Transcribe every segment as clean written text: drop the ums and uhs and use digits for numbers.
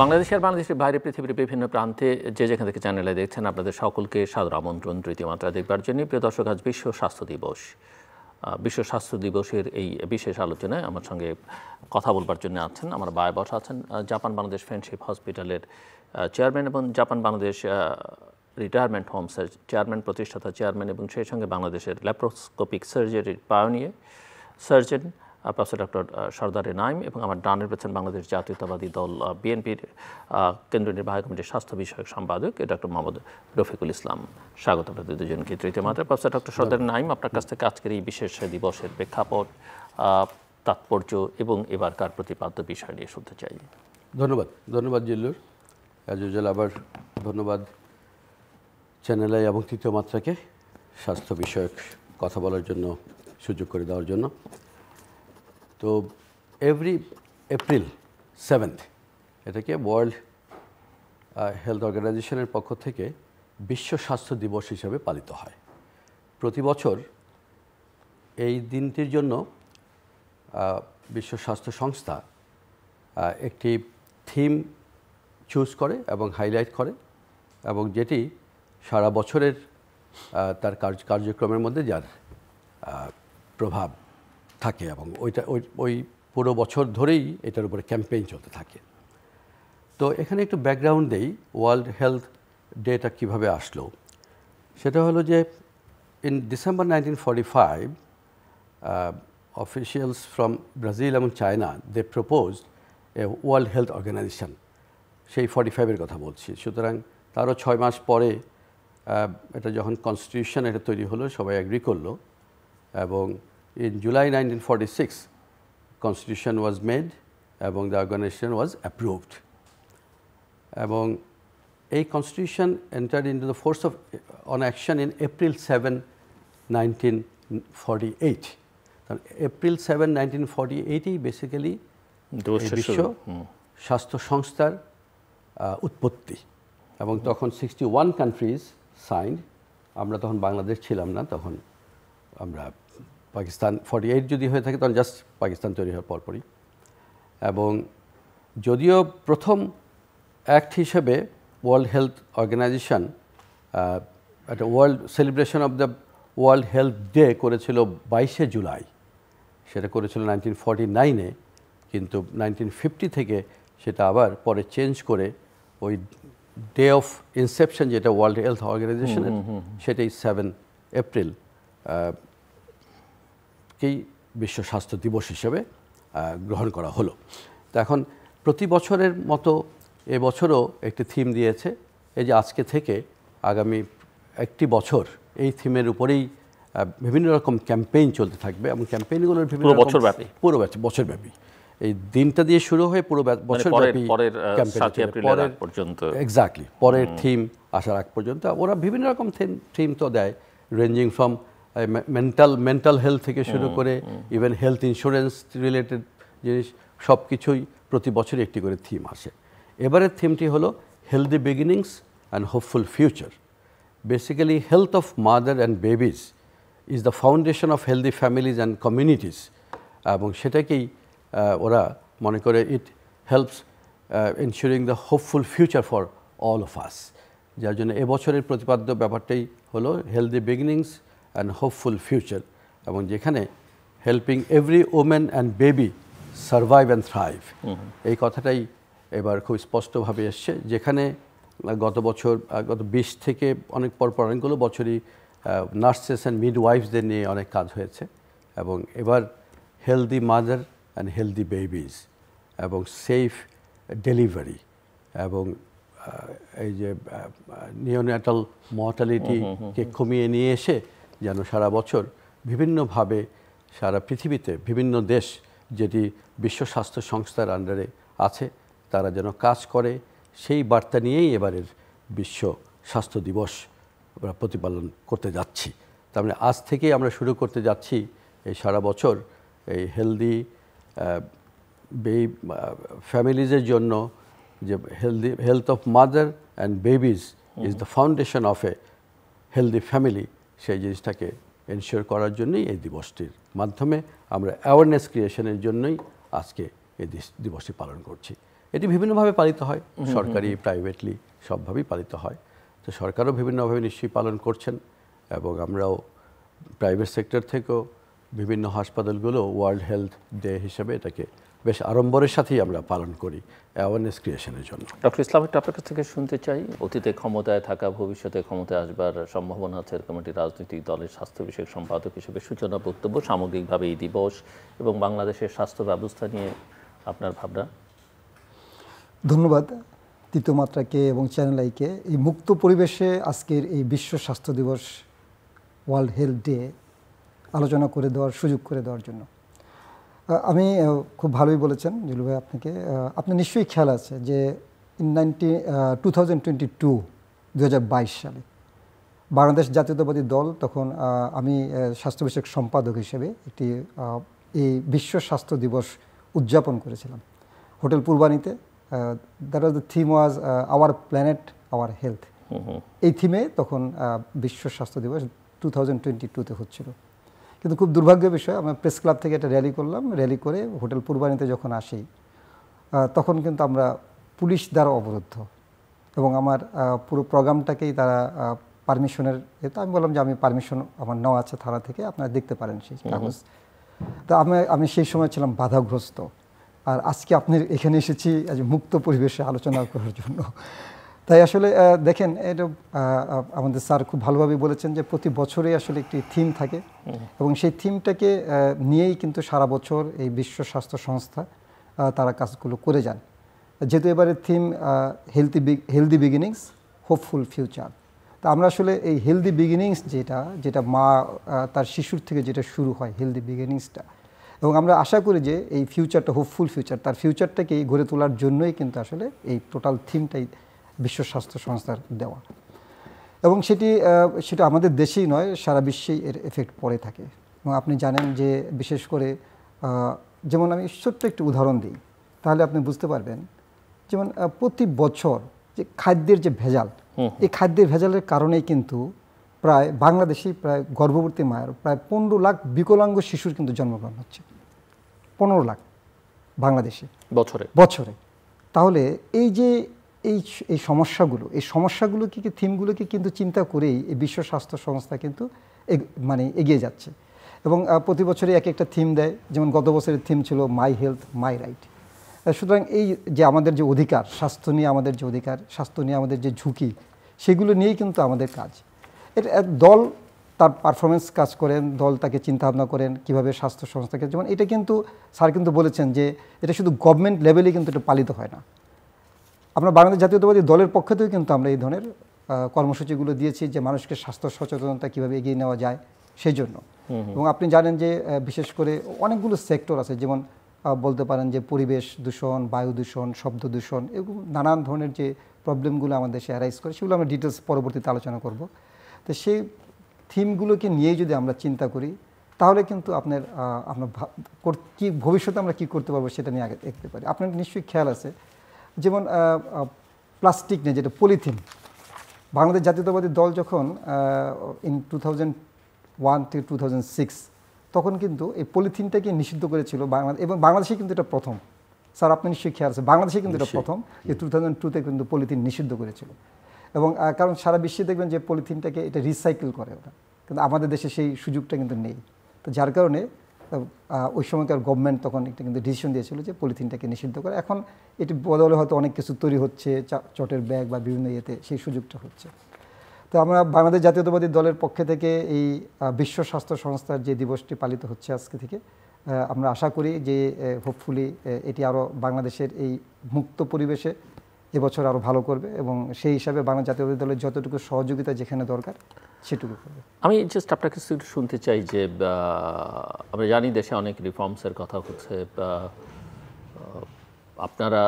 বাংলাদেশের বাইরে পৃথিবীর বিভিন্ন প্রান্তে যে যেখান থেকে চ্যানেলে দেখছেন আপনাদের সকলকে সাদর আমন্ত্রণ তৃতীয় মাত্রা দেখবার জন্য। প্রিয় দর্শক, আজ বিশ্ব স্বাস্থ্য দিবস। বিশ্ব স্বাস্থ্য দিবসের এই বিশেষ আলোচনায় আমার সঙ্গে কথা বলবার জন্য আছেন আমার বায় বসা আছেন জাপান বাংলাদেশ ফ্রেন্ডশিপ হসপিটালের চেয়ারম্যান এবং জাপান বাংলাদেশ রিটায়ারমেন্ট হোমসের চেয়ারম্যান, প্রতিষ্ঠাতা চেয়ারম্যান, এবং সেই সঙ্গে বাংলাদেশের ল্যাপ্রোস্কোপিক সার্জারির পায়োনিয়ার সার্জন প্রফেসর ডক্টর সরদারে নাইম, এবং আমার ডানের পেছন বাংলাদেশ জাতীয়তাবাদী দল বিএনপির কেন্দ্রীয় নির্বাহী কমিটির স্বাস্থ্য বিষয়ক সম্পাদক ডক্টর মোহাম্মদ রফিকুল ইসলাম। স্বাগত আপনাদের দুজনকে তৃতীয় মাত্রা। প্রফেসর ডক্টর সরদারে নাইম, আপনার কাছ থেকে আজকের এই বিশেষ দিবসের প্রেক্ষাপট, তাৎপর্য এবং এবারকার প্রতিপাদ্য বিষয় নিয়ে শুনতে চাই। ধন্যবাদ জিল্লুর। অ্যাজ ইউজুয়াল আবার ধন্যবাদ চ্যানেলে এবং তৃতীয় মাত্রাকে স্বাস্থ্য বিষয়ক কথা বলার জন্য সুযোগ করে দেওয়ার জন্য। তো এভরি এপ্রিল 7 এটাকে ওয়ার্ল্ড হেলথ অর্গানাইজেশনের পক্ষ থেকে বিশ্ব স্বাস্থ্য দিবস হিসেবে পালিত হয়। প্রতি বছর এই দিনটির জন্য বিশ্ব স্বাস্থ্য সংস্থা একটি থিম চুজ করে এবং হাইলাইট করে, এবং যেটি সারা বছরের তার কার্যক্রমের মধ্যে যার প্রভাব থাকে, এবং ওই পুরো বছর ধরেই এটার উপরে ক্যাম্পেইন চলতে থাকে। তো এখানে একটু ব্যাকগ্রাউন্ড দেই, ওয়ার্ল্ড হেলথ ডেটা কীভাবে আসলো। সেটা হলো যে in December 1945 officials from Brazil এবং China they proposed a world health organization. সেই 45-এর কথা বলছি। সুতরাং তারও 6 মাস পরে এটা যখন কনস্টিটিউশন এটা তৈরি হলো, সবাই অ্যাগ্রি করলো, এবং in July 1946 constitution was made এবং the organization was approved, এবং এই constitution entered into the force of on action in April 7, 1948. April 7, 1948 basically বিশ্ব স্বাস্থ্য সংস্থার উৎপত্তি, এবং তখন 61 কান্ট্রিজ সাইন্ড। আমরা তখন বাংলাদেশ ছিলাম না, তখন আমরা পাকিস্তান 48 যদি হয়ে থাকে তখন জাস্ট পাকিস্তান তৈরি হওয়ার পরপরই। এবং যদিও প্রথম অ্যাক্ট হিসেবে ওয়ার্ল্ড হেলথ অর্গানাইজেশন একটা world celebration of the world health day করেছিল 22শে জুলাই, সেটা করেছিল 1949-এ, কিন্তু 1950 থেকে সেটা আবার পরে চেঞ্জ করে ওই ডে অফ ইনসেপশন যেটা ওয়ার্ল্ড হেলথ অর্গানাইজেশনের, সেটাই 7 এপ্রিল কেই বিশ্ব স্বাস্থ্য দিবস হিসেবে গ্রহণ করা হলো। তো এখন প্রতি বছরের মতো এবছরও একটি থিম দিয়েছে, এই যে আজকে থেকে আগামী একটি বছর এই থিমের উপরেই বিভিন্ন রকম ক্যাম্পেইন চলতে থাকবে, এবং ক্যাম্পেইনগুলোর বিভিন্ন বছরব্যাপী এই দিনটা দিয়ে শুরু হয়ে পুরো বছরব্যাপী এক্স্যাক্টলি পরের থিম আসার আগ পর্যন্ত ওরা বিভিন্ন রকম থিম তো দেয়, রেঞ্জিং ফ্রম মেন্টাল হেলথ থেকে শুরু করে ইভেন হেলথ ইন্স্যুরেন্স রিলেটেড জিনিস, সব কিছুই প্রতি বছরই একটি করে থিম আসে। এবারের থিমটি হলো healthy beginnings and hopeful future. Basically health of mother and babies is the foundation of healthy families and communities, এবং সেটাকেই ওরা মনে করে it helps ensuring the hopeful future for all of us. যার জন্য এবছরের প্রতিপাদ্য ব্যাপারটাই হলো healthy beginnings and hopeful future, এবং যেখানে helping every women and baby survive and thrive, এই কথাটাই এবার খুব স্পষ্টভাবে এসছে। যেখানে গত 20 থেকে অনেকগুলো বছরই নার্সেস অ্যান্ড মিডওয়াইফসদের নিয়ে অনেক কাজ হয়েছে, এবং এবার healthy mother and healthy babies এবং সেফ ডেলিভারি, এবং এই যে নিওনেটাল মর্টালিটিকে কমিয়ে নিয়ে এসে যেন সারা বছর বিভিন্নভাবে সারা পৃথিবীতে বিভিন্ন দেশ যেটি বিশ্ব স্বাস্থ্য সংস্থার আন্ডারে আছে তারা যেন কাজ করে, সেই বার্তা নিয়েই এবারের বিশ্ব স্বাস্থ্য দিবস আমরা প্রতিপালন করতে যাচ্ছি। তার মানে আজ থেকেই আমরা শুরু করতে যাচ্ছি এই সারা বছর এই হেলদি ফ্যামিলিজের জন্য, যে health of mother and babies is the foundation of A healthy family, সেই জিনিসটাকে এনশিওর করার জন্যই এই দিবসটির মাধ্যমে আমরা অ্যাওয়ারনেস ক্রিয়েশনের জন্যই আজকে এই দিবসটি পালন করছি। এটি বিভিন্নভাবে পালিত হয়, সরকারি প্রাইভেটলি সবভাবেই পালিত হয়। তো সরকারও বিভিন্নভাবে নিশ্চয়ই পালন করছেন, এবং আমরাও প্রাইভেট সেক্টর থেকেও বিভিন্ন হাসপাতালগুলো ওয়ার্ল্ড হেলথ ডে হিসেবে এটাকে বেশ আড়ম্বরের সাথেই আমরা পালন করি অ্যাওয়ারনেস ক্রিয়েশনের জন্য। ডক্টর ইসলাম, একটু আপনার কাছ থেকে শুনতে চাই, অতীতে ক্ষমতায় থাকা, ভবিষ্যতে ক্ষমতায় আসবার সম্ভাবনা আছে এরকম একটি রাজনৈতিক দলের স্বাস্থ্য বিষয়ক সম্পাদক হিসেবে সূচনা বক্তব্য, সামগ্রিকভাবে এই দিবস এবং বাংলাদেশের স্বাস্থ্য ব্যবস্থা নিয়ে আপনার ভাবনা। ধন্যবাদ তৃতীয় মাত্রাকে এবং চ্যানেল আইকে এই মুক্ত পরিবেশে আজকের এই বিশ্ব স্বাস্থ্য দিবস ওয়ার্ল্ড হেলথ ডে আলোচনা করে দেওয়ার সুযোগ করে দেওয়ার জন্য। আমি খুব ভালোই বলেছেন জিলু ভাই আপনাকে। আপনার নিশ্চয়ই খেয়াল আছে যে 2022 সালে বাংলাদেশ জাতীয়তাবাদী দল, তখন আমি স্বাস্থ্য বিষয়ক সম্পাদক হিসেবে একটি এই বিশ্ব স্বাস্থ্য দিবস উদযাপন করেছিলাম হোটেল পূর্বানীতে। That was the theme was our planet our health. এই থিমে তখন বিশ্ব স্বাস্থ্য দিবস 2022-তে হচ্ছিল। কিন্তু খুব দুর্ভাগ্যের বিষয়, আমরা প্রেস ক্লাব থেকে একটা র্যালি করলাম। র্যালি করে হোটেল পূর্বানীতে যখন আসি, তখন কিন্তু আমরা পুলিশ দ্বারা অবরুদ্ধ, এবং আমার পুরো প্রোগ্রামটাকেই তারা পারমিশনের এতে, আমি বললাম যে আমি পারমিশন আমার নেওয়া আছে থানা থেকে, আপনারা দেখতে পারেন সেই কাগজ। তো আমি সেই সময় ছিলাম বাধাগ্রস্ত। আর আজকে আপনি এখানে এসেছি আজ মুক্ত পরিবেশে আলোচনা করার জন্য। তাই আসলে দেখেন, এটা আমাদের স্যার খুব ভালোভাবে বলেছেন যে প্রতি বছরে আসলে একটি থিম থাকে, এবং সেই থিমটাকে নিয়েই কিন্তু সারা বছর এই বিশ্ব স্বাস্থ্য সংস্থা তারা কাজগুলো করে যান। যেহেতু এবারে theme healthy beginnings hopeful future, তা আমরা আসলে এই হেলদি বিগিনিংস যেটা মা তার শিশুর থেকে যেটা শুরু হয়, হেলদি বিগিনিংসটা, এবং আমরা আশা করি যে এই ফিউচারটা হোপফুল ফিউচার, তার ফিউচারটাকে গড়ে তোলার জন্যই কিন্তু আসলে এই টোটাল থিমটাই বিশ্ব স্বাস্থ্য সংস্থার দেওয়া। এবং সেটা আমাদের দেশেই নয়, সারা বিশ্বেই এর এফেক্ট পড়ে থাকে। এবং আপনি জানেন যে বিশেষ করে যেমন আমি ছোট্ট একটি উদাহরণ দিই, তাহলে আপনি বুঝতে পারবেন। যেমন প্রতি বছর যে খাদ্যের যে ভেজাল, এই খাদ্যের ভেজালের কারণেই কিন্তু প্রায় বাংলাদেশেই প্রায় গর্ভবতী মায়ের প্রায় 15 লাখ বিকলাঙ্গ শিশুর কিন্তু জন্মগ্রহণ হচ্ছে। 15 লাখ বাংলাদেশে বছরে। তাহলে এই সমস্যাগুলোকে থিমগুলোকে কিন্তু চিন্তা করেই এই বিশ্ব স্বাস্থ্য সংস্থা কিন্তু এগিয়ে যাচ্ছে। এবং প্রতি বছরই এক একটা থিম দেয়। যেমন গত বছরের থিম ছিল মাই হেলথ মাই রাইট। সুতরাং এই যে আমাদের যে অধিকার, স্বাস্থ্য নিয়ে আমাদের যে অধিকার, স্বাস্থ্য নিয়ে আমাদের যে ঝুঁকি, সেগুলো নিয়েই কিন্তু আমাদের কাজ। এটা দল তার পারফরমেন্স কাজ করেন, দল তাকে চিন্তাভাবনা করেন কীভাবে স্বাস্থ্য সংস্থাকে, যেমন এটা কিন্তু স্যার কিন্তু বলেছেন যে এটা শুধু গভর্নমেন্ট লেভেলেই কিন্তু এটা পালিত হয় না। আমরা বাংলাদেশ জাতীয়তাবাদী দলের পক্ষ থেকেও কিন্তু আমরা এই ধরনের কর্মসূচিগুলো দিয়েছি, যে মানুষকে স্বাস্থ্য সচেতনতা কীভাবে এগিয়ে নেওয়া যায় সেই জন্য। এবং আপনি জানেন যে বিশেষ করে অনেকগুলো সেক্টর আছে, যেমন বলতে পারেন যে পরিবেশ দূষণ, বায়ু দূষণ, শব্দ দূষণ, এগুলো নানান ধরনের যে প্রবলেমগুলো আমাদের দেশে অ্যারাইজ করে, সেগুলো আমরা ডিটেলস পরবর্তীতে আলোচনা করব। তো সেই থিমগুলোকে নিয়েই যদি আমরা চিন্তা করি, তাহলে কিন্তু আমরা কি ভবিষ্যতে আমরা কী করতে পারবো সেটা নিয়ে আগে দেখতে পারি। আপনার নিশ্চয়ই খেয়াল আছে, যেমন প্লাস্টিক নিয়ে যেটা পলিথিন, বাংলাদেশ জাতীয়তাবাদী দল যখন ইন 2001 থেকে 2006 তখন কিন্তু এই পলিথিনটাকে নিষিদ্ধ করেছিল এবং বাংলাদেশে কিন্তু এটা প্রথম। স্যার আপনি নিশ্চয়ই খেয়াল আছে, বাংলাদেশে কিন্তু এটা প্রথম যে 2002-তে কিন্তু পলিথিন নিষিদ্ধ করেছিল। এবং কারণ সারা বিশ্বে দেখবেন যে পলিথিনটাকে এটা রিসাইকেল করে ওরা, কিন্তু আমাদের দেশে সেই সুযোগটা কিন্তু নেই। তো যার কারণে ওই সময়কার গভর্নমেন্ট তখন একটা কিন্তু ডিসিশন দিয়েছিল যে পলিথিনটাকে নিষিদ্ধ করে। এখন এটি বদলে হয়তো অনেক কিছু তৈরি হচ্ছে, চটের ব্যাগ বা বিভিন্ন ইয়েতে সেই সুযোগটা হচ্ছে। তো আমরা বাংলাদেশ জাতীয়তাবাদী দলের পক্ষ থেকে এই বিশ্ব স্বাস্থ্য সংস্থার যে দিবসটি পালিত হচ্ছে আজকে থেকে, আমরা আশা করি যে হোপফুলি এটি আরও বাংলাদেশের এই মুক্ত পরিবেশে এবছর আরও ভালো করবে, এবং সেই হিসাবে বাংলাদেশ জাতীয়তাবাদী দলের যতটুকু সহযোগিতা যেখানে দরকার সেটুকু করবে। আমি জাস্ট আপনার কাছে একটু শুনতে চাই যে আমরা জানি দেশে অনেক রিফর্মসের কথা হচ্ছে, আপনারা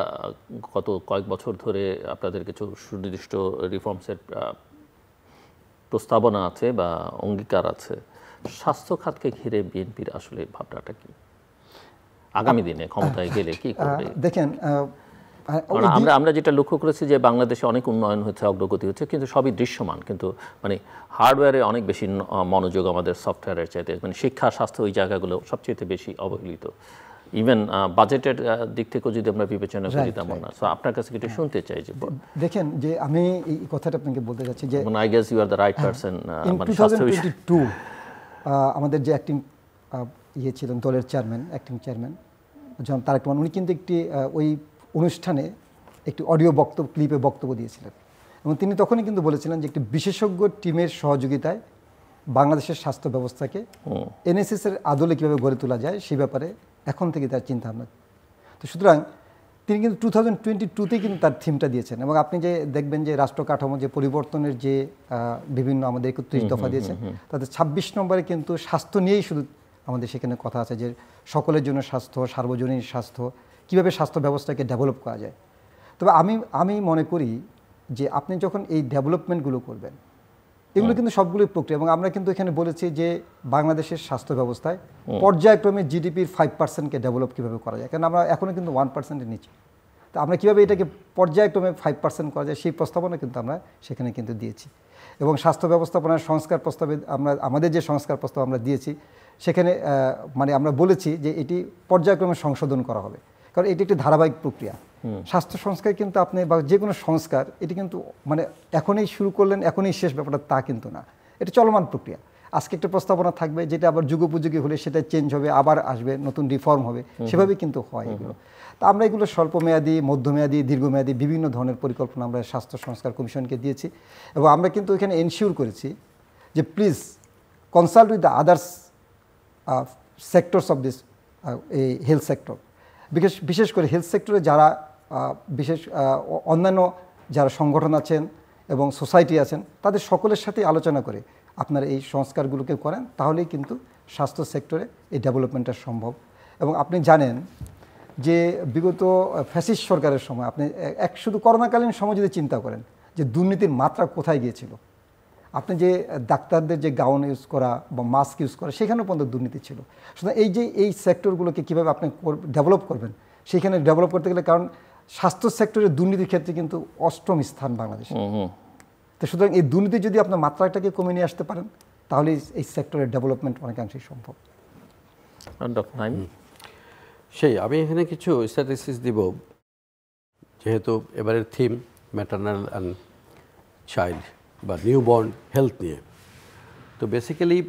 গত কয়েক বছর ধরে আপনাদের কিছু সুনির্দিষ্ট রিফর্মসের প্রস্তাবনা আছে বা অঙ্গীকার আছে। স্বাস্থ্য খাতকে ঘিরে বিএনপির আসলে ভাবনাটা কি, আগামী দিনে ক্ষমতায় গেলে কি করবে? দেখেন, আমরা যেটা লক্ষ্য করেছি যে বাংলাদেশে অনেক উন্নয়ন হচ্ছে, অগ্রগতি হচ্ছে, কিন্তু সবই দৃশ্যমান, কিন্তু হার্ডওয়্যারে অনেক বেশি মনোযোগ আমাদের সফটওয়্যারের চাইতে, শিক্ষা স্বাস্থ্য ওই জায়গাগুলো সবচেয়ে বেশি অবহেলিত। ইভেন বাজেটের দিক থেকেও যদি আমরা বিবেচনা করি তেমন না। সো আপনার কাছে একটু শুনতে চাই যে দেখেন যে আমি এই কথাটা আপনাকে বলতে চাচ্ছি যে I guess you are the right person. In 2022 আমাদের যে অ্যাক্টিং ছিলেন দলের চেয়ারম্যান, অ্যাক্টিং চেয়ারম্যান জনাব তারেক রহমান, উনি কিন্তু একটি ওই অনুষ্ঠানে একটি অডিও ক্লিপে বক্তব্য দিয়েছিলেন এবং তিনি তখনই কিন্তু বলেছিলেন যে একটি বিশেষজ্ঞ টিমের সহযোগিতায় বাংলাদেশের স্বাস্থ্য ব্যবস্থাকে এনএসএস এর আদলে কীভাবে গড়ে তোলা যায় সেই ব্যাপারে এখন থেকে তার চিন্তা ভাবনা। তো সুতরাং তিনি কিন্তু 2022তেই কিন্তু তার থিমটা দিয়েছেন এবং আপনি যে দেখবেন যে রাষ্ট্র কাঠামো যে পরিবর্তনের যে বিভিন্ন আমাদের 31 দফা দিয়েছেন তাতে 26 নম্বরে কিন্তু স্বাস্থ্য নিয়েই শুধু আমাদের সেখানে কথা আছে যে সকলের জন্য স্বাস্থ্য, সার্বজনীন স্বাস্থ্য, কীভাবে স্বাস্থ্য ব্যবস্থাকে ডেভেলপ করা যায়। তবে আমি মনে করি যে আপনি যখন এই ডেভেলপমেন্টগুলো করবেন এগুলো কিন্তু সবগুলোই প্রক্রিয়া এবং আমরা কিন্তু এখানে বলেছি যে বাংলাদেশের স্বাস্থ্য ব্যবস্থায় পর্যায়ক্রমে জিডিপির 5%কে ডেভেলপ কীভাবে করা যায়, কারণ আমরা এখনও কিন্তু 1%-এর নিচে। তো আমরা কীভাবে এটাকে পর্যায়ক্রমে 5% করা যায় সেই প্রস্তাবনা কিন্তু আমরা সেখানে কিন্তু দিয়েছি এবং স্বাস্থ্য ব্যবস্থাপনার সংস্কার প্রস্তাবে আমাদের যে সংস্কার প্রস্তাব আমরা দিয়েছি সেখানে মানে আমরা বলেছি যে এটি পর্যায়ক্রমে সংশোধন করা হবে, কারণ এটি একটি ধারাবাহিক প্রক্রিয়া। স্বাস্থ্য সংস্কার কিন্তু আপনি বা যে কোনো সংস্কার এটি কিন্তু মানে এখনই শুরু করলেন এখনই শেষ ব্যাপারটা তা কিন্তু না, এটা চলমান প্রক্রিয়া। আজকে একটা প্রস্তাবনা থাকবে যেটা আবার যুগোপযোগী হলে সেটা চেঞ্জ হবে, আবার আসবে, নতুন রিফর্ম হবে, সেভাবেই কিন্তু হয় এগুলো। তা আমরা এগুলো স্বল্পমেয়াদী, মধ্যমেয়াদী, দীর্ঘমেয়াদী বিভিন্ন ধরনের পরিকল্পনা আমরা স্বাস্থ্য সংস্কার কমিশনকে দিয়েছি এবং আমরা কিন্তু এখানে এনশিওর করেছি যে please consult with the others sectors of this এই হেলথ সেক্টর, বিশেষ করে হেলথ সেক্টরে যারা অন্যান্য যারা সংগঠন আছেন এবং সোসাইটি আছেন তাদের সকলের সাথে আলোচনা করে আপনারা এই সংস্কারগুলোকে করেন, তাহলেই কিন্তু স্বাস্থ্য সেক্টরে এই ডেভেলপমেন্টটা সম্ভব। এবং আপনি জানেন যে বিগত ফ্যাসিস্ট সরকারের সময় আপনি শুধু করোনাকালীন সময় যদি চিন্তা করেন যে দুর্নীতির মাত্রা কোথায় গিয়েছিল, আপনি যে ডাক্তারদের যে গাউন ইউজ করা বা মাস্ক ইউজ করা সেখানেও পর্যন্ত দুর্নীতি ছিল। সুতরাং এই সেক্টরগুলোকে কীভাবে আপনি ডেভেলপ করবেন, সেইখানে ডেভেলপ করতে গেলে, কারণ স্বাস্থ্য সেক্টরের দুর্নীতির ক্ষেত্রে কিন্তু 8ম স্থান বাংলাদেশে। তো সুতরাং এই দুর্নীতি যদি আপনার মাত্রাটাকে কমিয়ে নিয়ে আসতে পারেন তাহলে এই সেক্টরের ডেভেলপমেন্ট অনেকাংশেই সম্ভব। সেই আমি এখানে কিছু স্ট্যাটিস্টিক্স দিব, যেহেতু এবারের থিম ম্যাটারনাল অ্যান্ড চাইল্ড বা নিউবর্ন হেলথ নিয়ে। তো বেসিক্যালি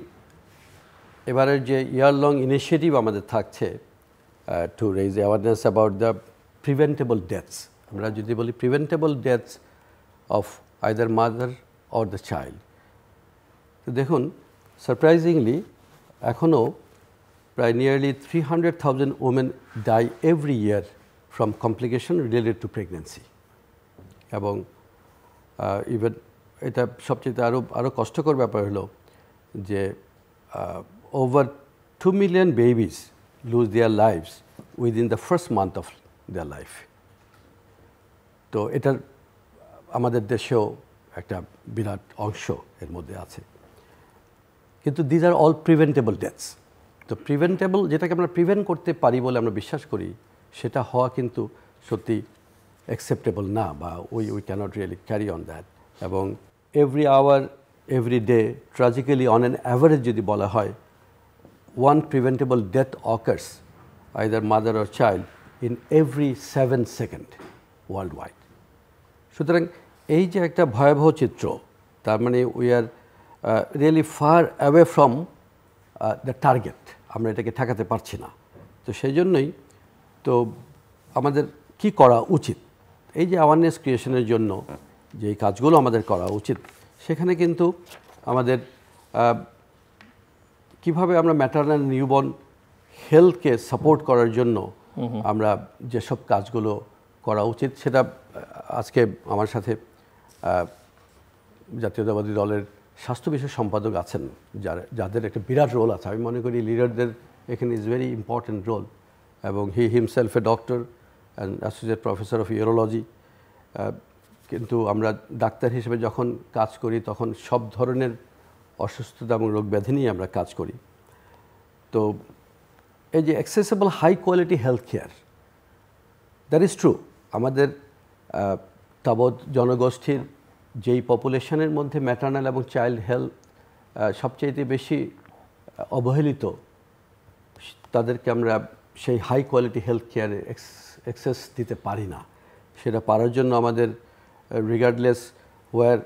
এবারের যে ইয়ার লং ইনিশিয়েটিভ আমাদের থাকছে two raise awareness about the preventable deaths. আমরা যদি বলি preventable deaths of either mother or the child, তো দেখুন সারপ্রাইজিংলি এখনও প্রায় nearly 300,000 women die every year from complication related to pregnancy। এবং ইভেন এটা সবচেয়ে আরও কষ্টকর ব্যাপার হলো যে over 2 million babies lose their lives within the first month of their life। তো এটার আমাদের দেশেও একটা বিরাট অংশ এর মধ্যে আছে, কিন্তু these are all preventable deaths. তো প্রিভেন্টেবল যেটাকে আমরা প্রিভেন্ট করতে পারি বলে আমরা বিশ্বাস করি, সেটা হওয়া কিন্তু সত্যি অ্যাকসেপ্টেবল না, বা we cannot really carry on that. এবং every hour every day tragically on an average যদি বলা হয় 1 preventable death occurs either mother or child in every 7 seconds worldwide। সুতরাং এই যে একটা ভয়াবহ চিত্র, তার মানে we are really far away from the target, আমরা এটাকে ঠেকাতে পারছি না। তো সেই জন্যই তো আমাদের কি করা উচিত, এই যে অ্যাওয়ারনেস ক্রিয়েশনের জন্য যে কাজগুলো আমাদের করা উচিত, সেখানে কিন্তু আমাদের কিভাবে আমরা ম্যাটারনাল নিউবর্ন হেলথকে সাপোর্ট করার জন্য আমরা যেসব কাজগুলো করা উচিত, সেটা আজকে আমার সাথে জাতীয়তাবাদী দলের স্বাস্থ্য বিষয়ক সম্পাদক আছেন, যাদের একটা বিরাট রোল আছে। আমি মনে করি লিডারদের এখানে ইজ ভেরি ইম্পর্টেন্ট রোল, এবং he himself a doctor and associate professor of urology. কিন্তু আমরা ডাক্তার হিসেবে যখন কাজ করি তখন সব ধরনের অসুস্থতা এবং রোগ ব্যাধি নিয়ে আমরা কাজ করি। তো এই যে accessible high quality health care, that is true. আমাদের তাবৎ জনগোষ্ঠীর যেই পপুলেশনের মধ্যে ম্যাটারনাল এবং চাইল্ড হেলথ সবচেয়ে বেশি অবহেলিত, তাদেরকে আমরা সেই হাই কোয়ালিটি হেলথ কেয়ারে অ্যাক্সেস দিতে পারি না। সেটা পারার জন্য আমাদের regardless where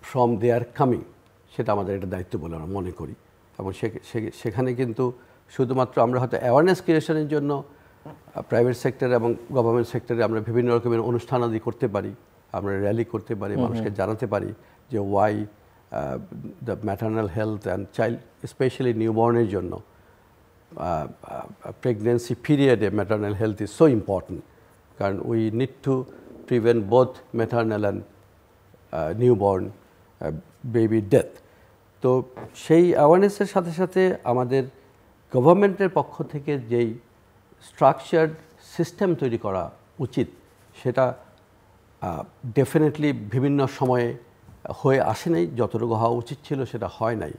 from they are coming, সেটা আমাদের একটা দায়িত্ব বলে আমরা মনে করি। এবং সেখানে কিন্তু শুধুমাত্র আমরা হয়তো অ্যাওয়ারনেস ক্রিয়েশনের জন্য প্রাইভেট সেক্টর এবং গভর্নমেন্ট সেক্টরে আমরা বিভিন্ন রকমের অনুষ্ঠানাদি করতে পারি, আমরা র্যালি করতে পারি, মানুষকে জানাতে পারি যে why the maternal health and child specially নিউবর্নের জন্য প্রেগনেন্সি পিরিয়ডে maternal health is so important, কারণ we need to prevent both maternal and newborn baby death. তো সেই অ্যাওয়ারনেসের সাথে সাথে আমাদের গভর্নমেন্টের পক্ষ থেকে যেই স্ট্রাকচার্ড সিস্টেম তৈরি করা উচিত, সেটা ডেফিনেটলি বিভিন্ন সময়ে হয়ে আসে নাই। যতটুকু হওয়া উচিত ছিল সেটা হয় নাই।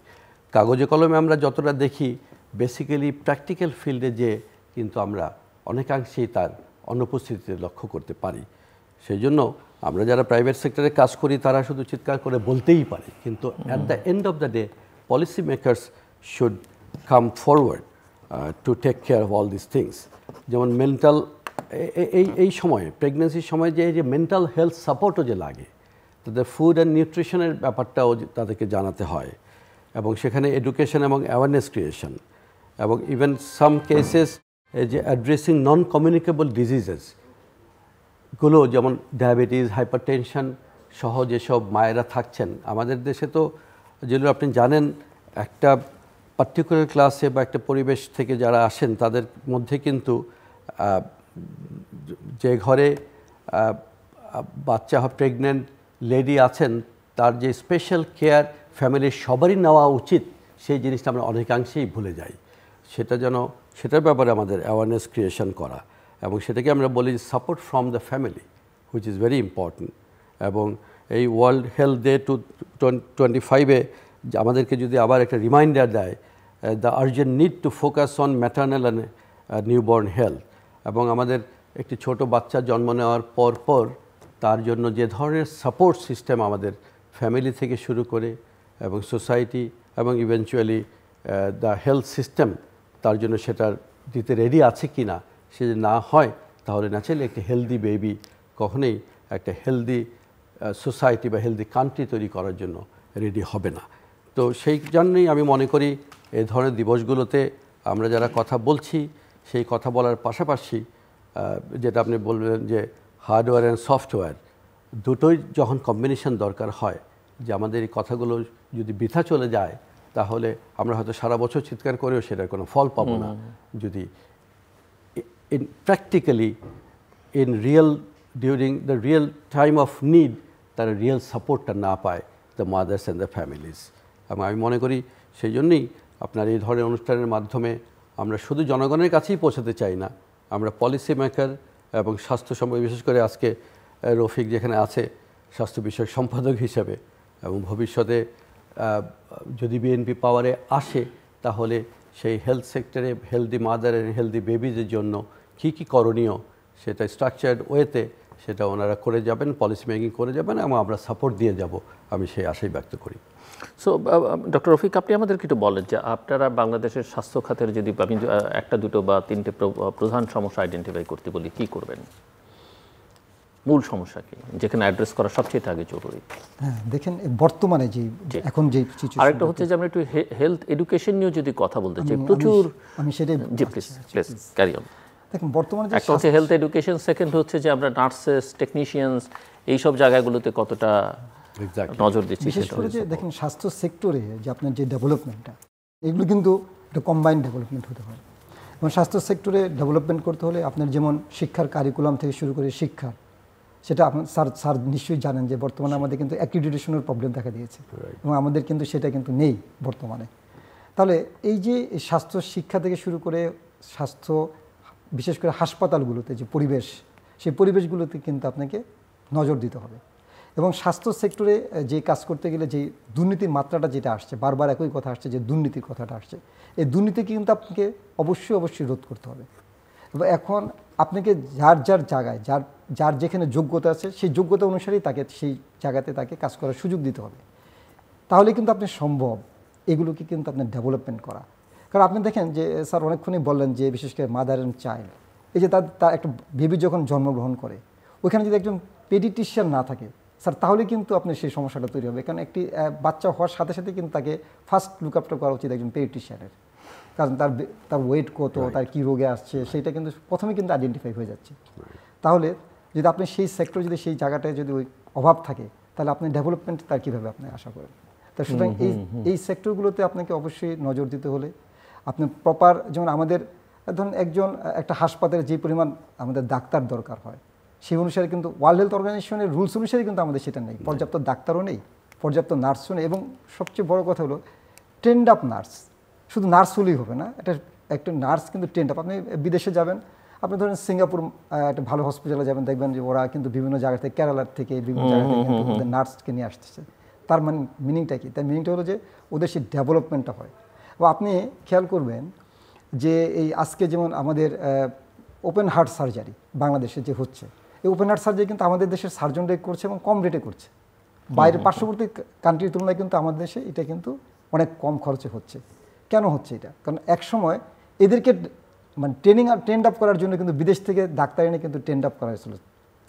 কাগজে কলমে আমরা যতটা দেখি, বেসিক্যালি প্র্যাকটিক্যাল ফিল্ডে যে কিন্তু আমরা অনেকাংশেই তার অনুপস্থিতিতে লক্ষ্য করতে পারি। সেই জন্য আমরা যারা প্রাইভেট সেক্টরে কাজ করি তারা শুধু চিৎকার করে বলতেই পারে, কিন্তু at the end of the day policy makers should come forward to take care of all this things. যেমন মেন্টাল এই সময়ে প্রেগনেন্সির সময় যে মেন্টাল হেলথ সাপোর্টও যে লাগে, তাদের ফুড অ্যান্ড নিউট্রিশনের ব্যাপারটাও তাদেরকে জানাতে হয়, এবং সেখানে এডুকেশন এবং অ্যাওয়ারনেস ক্রিয়েশন, এবং ইভেন সাম কেসেস যে অ্যাড্রেসিং নন কমিউনিকেবল ডিজিজেস গুলো, যেমন ডায়াবেটিস, হাইপারটেনশন সহ যেসব মায়েরা থাকছেন আমাদের দেশে। তো যেগুলো আপনি জানেন, একটা পার্টিকুলার ক্লাসে বা একটা পরিবেশ থেকে যারা আসেন তাদের মধ্যে কিন্তু যে ঘরে বাচ্চা প্রেগনেন্ট লেডি আছেন তার যে স্পেশাল কেয়ার ফ্যামিলির সবারই নেওয়া উচিত, সেই জিনিসটা আমরা অনেকাংশেই ভুলে যাই। সেটার ব্যাপারে আমাদের অ্যাওয়ারনেস ক্রিয়েশন করা, এবং সেটাকে আমরা বলি support from the family, which is very important. এবং এই ওয়ার্ল্ড হেলথ ডে 2025-এ আমাদেরকে যদি আবার একটা রিমাইন্ডার দেয়, the urgent need to focus on maternal and newborn health. এবং আমাদের একটি ছোট বাচ্চা জন্ম নেওয়ার পর তার জন্য যে ধরনের সাপোর্ট সিস্টেম আমাদের ফ্যামিলি থেকে শুরু করে এবং সোসাইটি এবং ইভেনচুয়ালি দ্য হেলথ সিস্টেম তার জন্য সেটা দিতে রেডি আছে কি না, সে যদি না হয় তাহলে ন্যাচারালি একটা হেলদি বেবি কখনোই একটা হেলদি সোসাইটি বা হেলদি কান্ট্রি তৈরি করার জন্য রেডি হবে না। তো সেই জন্যই আমি মনে করি এই ধরনের দিবসগুলোতে আমরা যারা কথা বলছি, সেই কথা বলার পাশাপাশি যেটা আপনি বলবেন যে হার্ডওয়্যার অ্যান্ড সফটওয়্যার দুটোই যখন কম্বিনেশন দরকার হয়, যে আমাদের এই কথাগুলো যদি বৃথা চলে যায় তাহলে আমরা হয়তো সারা বছর চিৎকার করেও সেটার কোনো ফল পাবো না, যদি in practically in real during the real time of need তারা রিয়েল সাপোর্টটা না পায় the mother's and the families. এবং আমি মনে করি সেই জন্যই আপনার এই ধরনের অনুষ্ঠানের মাধ্যমে আমরা শুধু জনগণের কাছেই পৌঁছাতে চাই না, আমরা পলিসি মেকার এবং স্বাস্থ্য সম্পর্কে, বিশেষ করে আজকে রফিক যেখানে আছে স্বাস্থ্য বিষয়ক সম্পাদক হিসেবে, এবং ভবিষ্যতে যদি বিএনপি পাওয়ারে আসে তাহলে সেই হেলথ সেক্টরে হেলদি মাদার অ্যান্ড হেলদি বেবিজের জন্য কী কী করণীয় সেটা স্ট্রাকচার্ড ওয়েতে সেটা ওনারা করে যাবেন, পলিসি মেকিং করে যাবেন, এবং আমরা সাপোর্ট দিয়ে যাব, আমি সেই আশাই ব্যক্ত করি। সো ডক্টর রফিক, আপনি আমাদেরকে একটু বলেন যে আপনারা বাংলাদেশের স্বাস্থ্য খাতের যদি আমি একটা দুটো বা তিনটে প্রধান সমস্যা আইডেন্টিফাই করতে বলি, কী করবেন? মূল সমস্যা কি যেখানে অ্যাড্রেস করা সবচেয়ে আগে জরুরি? হ্যাঁ, দেখেন বর্তমানে যে এখন যে আরেকটা হচ্ছে যে আমরা একটু হেলথ এডুকেশন নিয়ে যদি কথা বলতে চাই, প্রচুর আমি সেটাই জি প্লিজ ক্যারি অন। দেখেন বর্তমানে যে একটা হচ্ছে হেলথ এডুকেশন, সেকেন্ড হচ্ছে যে আমরা নার্সেস, টেকনিশিয়ানস এইসব জায়গাগুলোতে কতটা নজর দিচ্ছি। বিশেষ করে যে দেখেন স্বাস্থ্য সেক্টরে যে আপনার যে ডেভেলপমেন্টটা, এগুলো কিন্তু একটা কম্বাইন্ড ডেভেলপমেন্ট হতে হয়। এবং স্বাস্থ্য সেক্টরে ডেভেলপমেন্ট করতে হলে আপনার যেমন শিক্ষার কারিকুলাম থেকে শুরু করে শিক্ষা, সেটা আপনার স্যার নিশ্চয়ই জানেন যে বর্তমানে আমাদের কিন্তু অ্যাক্রিডিটেশনের প্রবলেম দেখা দিয়েছে, এবং আমাদের কিন্তু সেটা কিন্তু নেই বর্তমানে। তাহলে এই যে স্বাস্থ্য শিক্ষা থেকে শুরু করে স্বাস্থ্য, বিশেষ করে হাসপাতালগুলোতে যে পরিবেশ, সেই পরিবেশগুলোতে কিন্তু আপনাকে নজর দিতে হবে। এবং স্বাস্থ্য সেক্টরে যে কাজ করতে গেলে যে দুর্নীতির মাত্রাটা যেটা আসছে, বারবার একই কথা আসছে যে দুর্নীতির কথাটা আসছে, এই দুর্নীতিকে কিন্তু আপনাকে অবশ্যই রোধ করতে হবে। এবং এখন আপনাকে যার জায়গায় যার যেখানে যোগ্যতা আছে সেই যোগ্যতা অনুসারেই তাকে সেই জায়গাতে তাকে কাজ করার সুযোগ দিতে হবে। তাহলে কিন্তু আপনি সম্ভব এগুলোকে কিন্তু আপনার ডেভেলপমেন্ট করা। কারণ আপনি দেখেন যে স্যার অনেকক্ষণই বললেন যে বিশেষ করে মাদার অ্যান্ড চাইল্ড, এই যে তার একটা বেবি যখন জন্মগ্রহণ করে ওইখানে যদি একজন পেডিটিশিয়ান না থাকে স্যার, তাহলে কিন্তু আপনার সেই সমস্যাটা তৈরি হবে। কারণ একটি বাচ্চা হওয়ার সাথে সাথে কিন্তু তাকে ফার্স্ট লুক আপটা করা উচিত একজন পেডিটিশিয়ানের, কারণ তার ওয়েট কত, তার কী রোগে আসছে সেটা কিন্তু প্রথমে কিন্তু আইডেন্টিফাই হয়ে যাচ্ছে। তাহলে যদি আপনি সেই সেক্টর যদি সেই জায়গাটায় যদি ওই অভাব থাকে, তাহলে আপনি ডেভেলপমেন্ট তার কীভাবে আপনি আশা করেন? তা সুতরাং এই সেক্টরগুলোতে আপনাকে অবশ্যই নজর দিতে হলে আপনি প্রপার, যেমন আমাদের ধরুন একটা হাসপাতালে যে পরিমাণ আমাদের ডাক্তার দরকার হয় সেই অনুসারে কিন্তু ওয়ার্ল্ড হেলথ অর্গানাইজেশনের রুলস অনুসারে কিন্তু আমাদের সেটা নেই। পর্যাপ্ত ডাক্তারও নেই, পর্যাপ্ত নার্সও নেই, এবং সবচেয়ে বড় কথা হলো ট্রেন্ড আপ নার্স। শুধু নার্স হলেই হবে না, একটা নার্স কিন্তু ট্রেন্ড আপ। আপনি বিদেশে যাবেন, আপনি ধরেন সিঙ্গাপুর একটা ভালো হসপিটালে যাবেন, দেখবেন যে ওরা কিন্তু বিভিন্ন জায়গা থেকে, কেরালার থেকে বিভিন্ন জায়গা থেকে কিন্তু ওদের নার্সকে নিয়ে আসতেছে। তার মিনিংটা কি? তার মিনিংটা হলো যে ওদের সেই ডেভেলপমেন্টটা হয়। এবং আপনি খেয়াল করবেন যে এই আজকে যেমন আমাদের ওপেন হার্ট সার্জারি বাংলাদেশে যে হচ্ছে, এই ওপেন হার্ট সার্জারি কিন্তু আমাদের দেশের সার্জনরাই করছে এবং কম রেটে করছে। বাইরের পার্শ্ববর্তী কান্ট্রির তুলনায় কিন্তু আমাদের দেশে এটা কিন্তু অনেক কম খরচে হচ্ছে। কেন হচ্ছে এটা? কারণ এক সময় এদেরকে মানে ট্রেন্ড আপ করার জন্য কিন্তু বিদেশ থেকে ডাক্তার এনে কিন্তু ট্রেন্ড আপ করা হয়েছিল।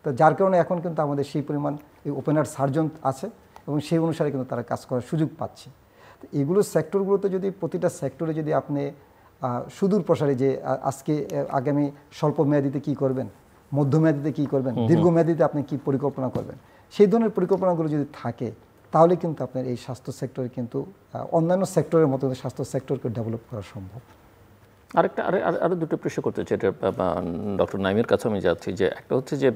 তো যার কারণে এখন কিন্তু আমাদের সেই পরিমাণ এই ওপেন হার্ট সার্জন আছে এবং সেই অনুসারে কিন্তু তারা কাজ করার সুযোগ পাচ্ছে। তো এগুলো সেক্টরগুলোতে যদি প্রতিটা সেক্টরে যদি আপনি সুদূর প্রসারে যে আজকে আগামী স্বল্প মেয়াদিতে কী করবেন, মধ্যমেয়াদিতে কী করবেন, দীর্ঘমেয়াদিতে আপনি কী পরিকল্পনা করবেন, সেই ধরনের পরিকল্পনাগুলো যদি থাকে, তাহলে কিন্তু আপনার এই স্বাস্থ্য সেক্টরে কিন্তু অন্যান্য সেক্টরের মতো স্বাস্থ্য সেক্টরকে ডেভেলপ করা সম্ভব। আরও দুটো প্রশ্ন করতে চাই, এটা ডক্টর নাইমের কাছে আমি যাচ্ছি। যে একটা হচ্ছে যে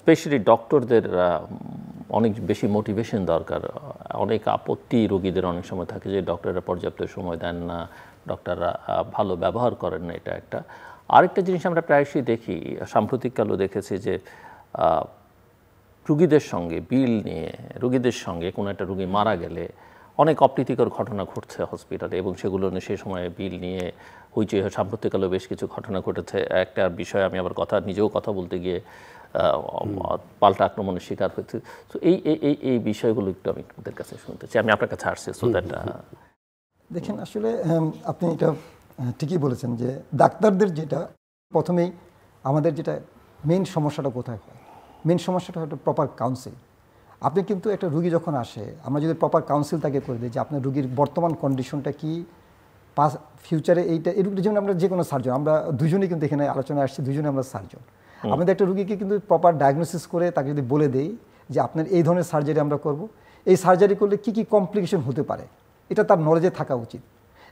স্পেশালি ডক্টরদের অনেক বেশি মোটিভেশন দরকার। অনেক আপত্তি রোগীদের অনেক সময় থাকে যে ডক্টররা পর্যাপ্ত সময় দেন না, ডক্টররা ভালো ব্যবহার করেন না, এটা একটা। আরেকটা জিনিস আমরা প্রায়শই দেখি, সাম্প্রতিককালও দেখেছি যে রুগীদের সঙ্গে বিল নিয়ে, রুগীদের সঙ্গে কোনো একটা রুগী মারা গেলে অনেক অপ্রীতিকর ঘটনা ঘটছে হসপিটালে, এবং সেগুলো নিয়ে সেই সময় বিল নিয়ে হইচই হয়। সাম্প্রতিককালেও বেশ কিছু ঘটনা ঘটেছে। একটা বিষয় আমি আবার নিজেও কথা বলতে গিয়ে পাল্টা আক্রমণের শিকার হয়েছে। তো এই বিষয়গুলো একটু আমি আপনাদের কাছে শুনতে চাই। আমি আপনার কাছে আসছি। সো দ্যাট দেখেন, আসলে আপনি এটা ঠিকই বলেছেন যে ডাক্তারদের যেটা প্রথমেই আমাদের যেটা মেইন সমস্যাটা কোথায় হয়, মেইন সমস্যাটা হয়তো প্রপার কাউন্সিল। আপনি কিন্তু একটা রুগী যখন আসে, আমরা যদি প্রপার কাউন্সিল তাকে করে দিই যে আপনার রুগীর বর্তমান কন্ডিশনটা কি, ফিউচারে এইটা, এই রুগীর জন্য আমরা যে কোনো সার্জন, আমরা দুজনেই কিন্তু এখানে আলোচনায় আসছি, দুজনে আমরা সার্জন। আমাদের একটা রুগীকে কিন্তু প্রপার ডায়াগনোসিস করে তাকে যদি বলে দেই যে আপনার এই ধরনের সার্জারি আমরা করব, এই সার্জারি করলে কি কি কমপ্লিকেশন হতে পারে এটা তার নলেজে থাকা উচিত,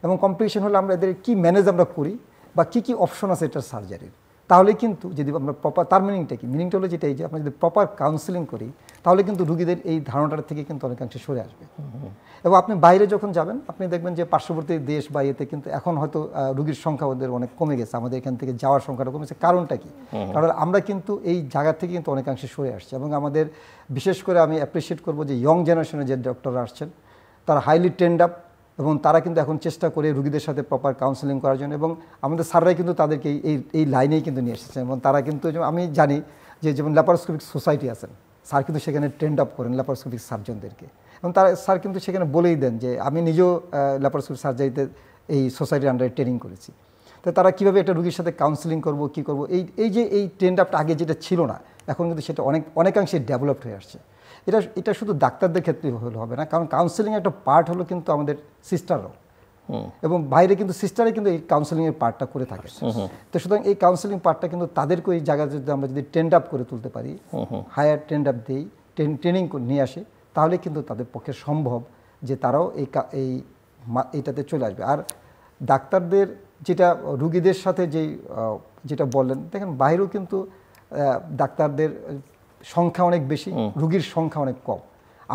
এবং কমপ্লিকেশন হলে আমরা এদের কী ম্যানেজ আমরা করি বা কী কী অপশন আছে এটার সার্জারির। তাহলে কিন্তু যদি আমরা প্রপার, তার মিনিংটা কি, মিনিংটা হলো যেটাই যে আমরা যদি প্রপার কাউন্সিলিং করি, তাহলে কিন্তু রুগীদের এই ধারণাটা থেকে কিন্তু অনেকাংশে সরে আসবে। এবং আপনি বাইরে যখন যাবেন, আপনি দেখবেন যে পার্শ্ববর্তী দেশ বা এতে কিন্তু এখন হয়তো রুগীর সংখ্যা ওদের অনেক কমে গেছে, আমাদের এখান থেকে যাওয়ার সংখ্যাটা কমেছে। কারণটা কি? কারণ আমরা কিন্তু এই জায়গা থেকে কিন্তু অনেকাংশে সরে আসছি। এবং আমাদের বিশেষ করে আমি অ্যাপ্রিসিয়েট করবো যে ইয়ং জেনারেশনের যে ডক্টররা আসছেন, তারা হাইলি ট্রেন্ড আপ, এবং তারা কিন্তু এখন চেষ্টা করে রুগীদের সাথে প্রপার কাউন্সেলিং করার জন্য, এবং আমাদের স্যাররাই কিন্তু তাদেরকে এই লাইনেই কিন্তু নিয়ে এসেছেন। এবং তারা কিন্তু, আমি জানি যে যেমন ল্যাপারোস্কোপিক সোসাইটি আছেন, স্যার কিন্তু সেখানে ট্রেন্ড আপ করেন ল্যাপারোস্কোপিক সার্জনদেরকে, এবং তারা স্যার কিন্তু সেখানে বলেই দেন যে আমি নিজেও ল্যাপারোস্কোপিক সার্জারিতে এই সোসাইটির আন্ডারে ট্রেনিং করেছি। তো তারা কীভাবে একটা রুগীর সাথে কাউন্সেলিং করবো, কী করবো, এই ট্রেন্ড আপটা আগে যেটা ছিল না, এখন কিন্তু সেটা অনেকাংশে ডেভেলপড হয়ে আসছে। এটা শুধু ডাক্তারদের ক্ষেত্রে হলে হবে না, কারণ কাউন্সেলিং একটা পার্ট হলো কিন্তু আমাদের সিস্টাররাও, এবং বাইরে কিন্তু সিস্টারে কিন্তু এই কাউন্সেলিংয়ের পার্টটা করে থাকে। তো সুতরাং এই কাউন্সেলিং পার্টটা কিন্তু তাদেরকে ওই জায়গায় যদি আমরা যদি ট্রেন্ড আপ করে তুলতে পারি, হায়ার ট্রেন্ড আপ দিই, ট্রেনিং নিয়ে আসে, তাহলে কিন্তু তাদের পক্ষে সম্ভব যে তারাও এইটাতে চলে আসবে। আর ডাক্তারদের যেটা রুগীদের সাথে যেটা বললেন, দেখেন বাইরেও কিন্তু ডাক্তারদের সংখ্যা অনেক বেশি, রুগীর সংখ্যা অনেক কম।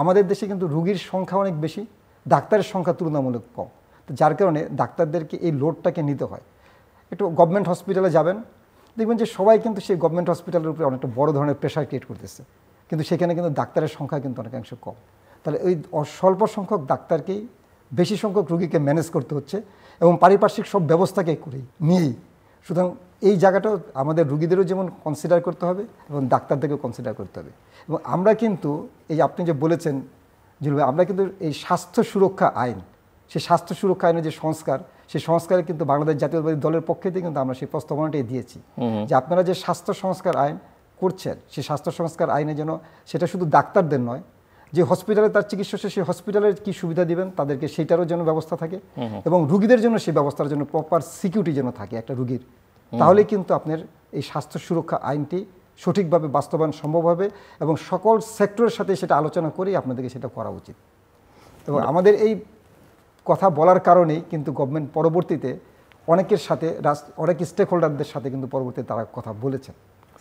আমাদের দেশে কিন্তু রুগীর সংখ্যা অনেক বেশি, ডাক্তারের সংখ্যা তুলনামূলক কম। তো যার কারণে ডাক্তারদেরকে এই লোডটাকে নিতে হয়। একটু গভর্নমেন্ট হসপিটালে যাবেন, দেখবেন যে সবাই কিন্তু সেই গভর্নমেন্ট হসপিটালের উপরে অনেকটা বড় ধরনের প্রেশার ক্রিয়েট করতেছে, কিন্তু সেখানে কিন্তু ডাক্তারের সংখ্যা কিন্তু অনেকাংশ কম। তাহলে ওই স্বল্প সংখ্যক ডাক্তারকেই বেশি সংখ্যক রুগীকে ম্যানেজ করতে হচ্ছে, এবং পারিপার্শ্বিক সব ব্যবস্থাকে করেই নিয়েই। সুতরাং এই জায়গাটাও আমাদের রুগীদেরও যেমন কনসিডার করতে হবে এবং ডাক্তারদেরকেও কনসিডার করতে হবে। এবং আমরা কিন্তু এই আপনি যে বলেছেন জুলভাই, আমরা কিন্তু এই স্বাস্থ্য সুরক্ষা আইন, সেই স্বাস্থ্য সুরক্ষা আইনের যে সংস্কার, সেই সংস্কারে কিন্তু বাংলাদেশ জাতীয়তাবাদী দলের পক্ষ থেকে কিন্তু আমরা সেই প্রস্তাবনাটাই দিয়েছি যে আপনারা যে স্বাস্থ্য সংস্কার আইন করছেন, সেই স্বাস্থ্য সংস্কার আইনে যেন সেটা শুধু ডাক্তারদের নয়, যে হসপিটালে তার চিকিৎসা সেই হসপিটালের কি সুবিধা দিবেন তাদেরকে সেইটারও যেন ব্যবস্থা থাকে, এবং রুগীদের জন্য সেই ব্যবস্থার জন্য প্রপার সিকিউরিটি যেন থাকে একটা রুগীর। তাহলে কিন্তু আপনার এই স্বাস্থ্য সুরক্ষা আইনটি সঠিকভাবে বাস্তবায়ন সম্ভব হবে, এবং সকল সেক্টরের সাথে সেটা আলোচনা করেই আপনাদেরকে সেটা করা উচিত। এবং আমাদের এই কথা বলার কারণেই কিন্তু গভর্নমেন্ট পরবর্তীতে অনেকের সাথে অনেক স্টেক হোল্ডারদের সাথে কিন্তু পরবর্তীতে তারা কথা বলেছেন।